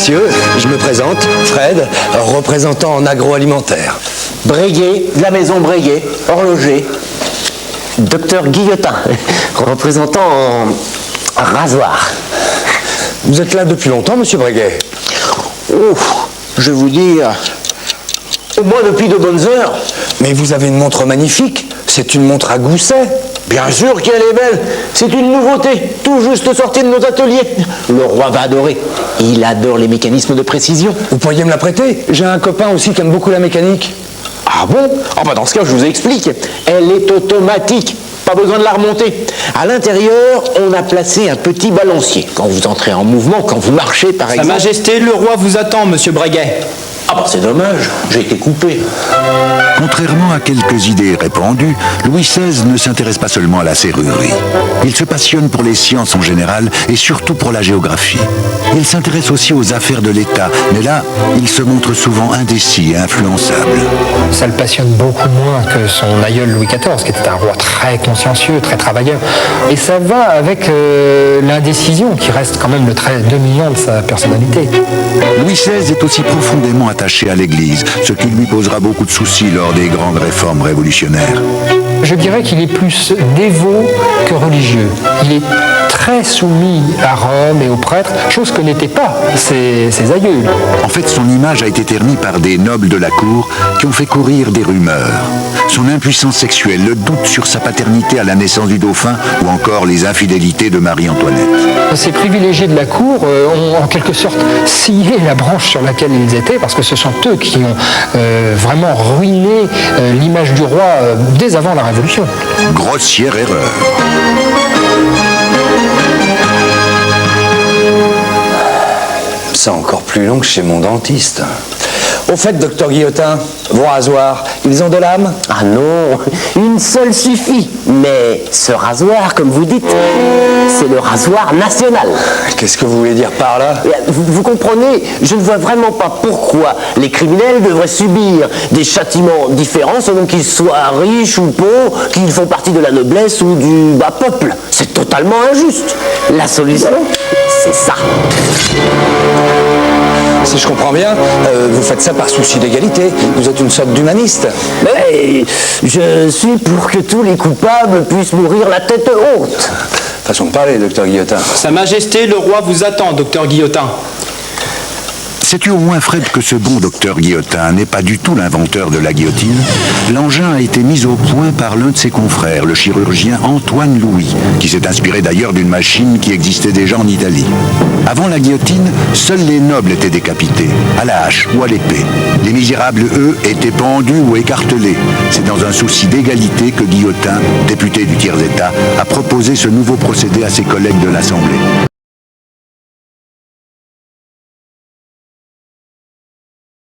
messieurs, je me présente, Fred, représentant en agroalimentaire. Breguet, de la maison Breguet, horloger. Docteur Guillotin, représentant en rasoir. Vous êtes là depuis longtemps, monsieur Breguet? Je vais vous dire, au moins depuis de bonnes heures. Mais vous avez une montre magnifique, c'est une montre à gousset. Bien sûr qu'elle est belle, c'est une nouveauté, tout juste sortie de nos ateliers. Le roi va adorer, il adore les mécanismes de précision. Vous pourriez me la prêter? J'ai un copain aussi qui aime beaucoup la mécanique. Ah bon? Ah bah dans ce cas, je vous explique, elle est automatique. Pas besoin de la remonter. À l'intérieur, on a placé un petit balancier. Quand vous entrez en mouvement, quand vous marchez par exemple... Sa Majesté, le roi vous attend, monsieur Breguet. Ah bah c'est dommage, j'ai été coupé. Contrairement à quelques idées répandues, Louis XVI ne s'intéresse pas seulement à la serrurerie. Il se passionne pour les sciences en général et surtout pour la géographie. Il s'intéresse aussi aux affaires de l'État, mais là, il se montre souvent indécis et influençable. Ça le passionne beaucoup moins que son aïeul Louis XIV, qui était un roi très consciencieux, très travailleur. Et ça va avec l'indécision, qui reste quand même le trait dominant de sa personnalité. Louis XVI est aussi profondément attaché à l'Église, ce qui lui posera beaucoup de soucis lors des grandes réformes révolutionnaires. Je dirais qu'il est plus dévot que religieux. Il est très soumis à Rome et aux prêtres, chose que n'étaient pas ses aïeux. En fait, son image a été ternie par des nobles de la cour qui ont fait courir des rumeurs. Son impuissance sexuelle, le doute sur sa paternité à la naissance du dauphin ou encore les infidélités de Marie-Antoinette. Ces privilégiés de la cour ont en quelque sorte scié la branche sur laquelle ils étaient, parce que ce sont eux qui ont vraiment ruiné l'image du roi dès avant la Révolution. Grossière erreur. C'est encore plus long que chez mon dentiste. Au fait, docteur Guillotin, vos rasoirs, ils ont de l'âme? Ah non, une seule suffit. Mais ce rasoir, comme vous dites, c'est le rasoir national. Qu'est-ce que vous voulez dire par là? Vous comprenez, je ne vois vraiment pas pourquoi les criminels devraient subir des châtiments différents selon qu'ils soient riches ou pauvres, qu'ils font partie de la noblesse ou du bas peuple. C'est totalement injuste. La solution, c'est ça. Si je comprends bien, vous faites ça par souci d'égalité. Vous êtes une sorte d'humaniste. Mais je suis pour que tous les coupables puissent mourir la tête haute. Façon de parler, docteur Guillotin. Sa Majesté, le roi vous attend, docteur Guillotin. Sais-tu au moins, Fred, que ce bon docteur Guillotin n'est pas du tout l'inventeur de la guillotine? L'engin a été mis au point par l'un de ses confrères, le chirurgien Antoine Louis, qui s'est inspiré d'ailleurs d'une machine qui existait déjà en Italie. Avant la guillotine, seuls les nobles étaient décapités, à la hache ou à l'épée. Les misérables, eux, étaient pendus ou écartelés. C'est dans un souci d'égalité que Guillotin, député du tiers-état, a proposé ce nouveau procédé à ses collègues de l'Assemblée.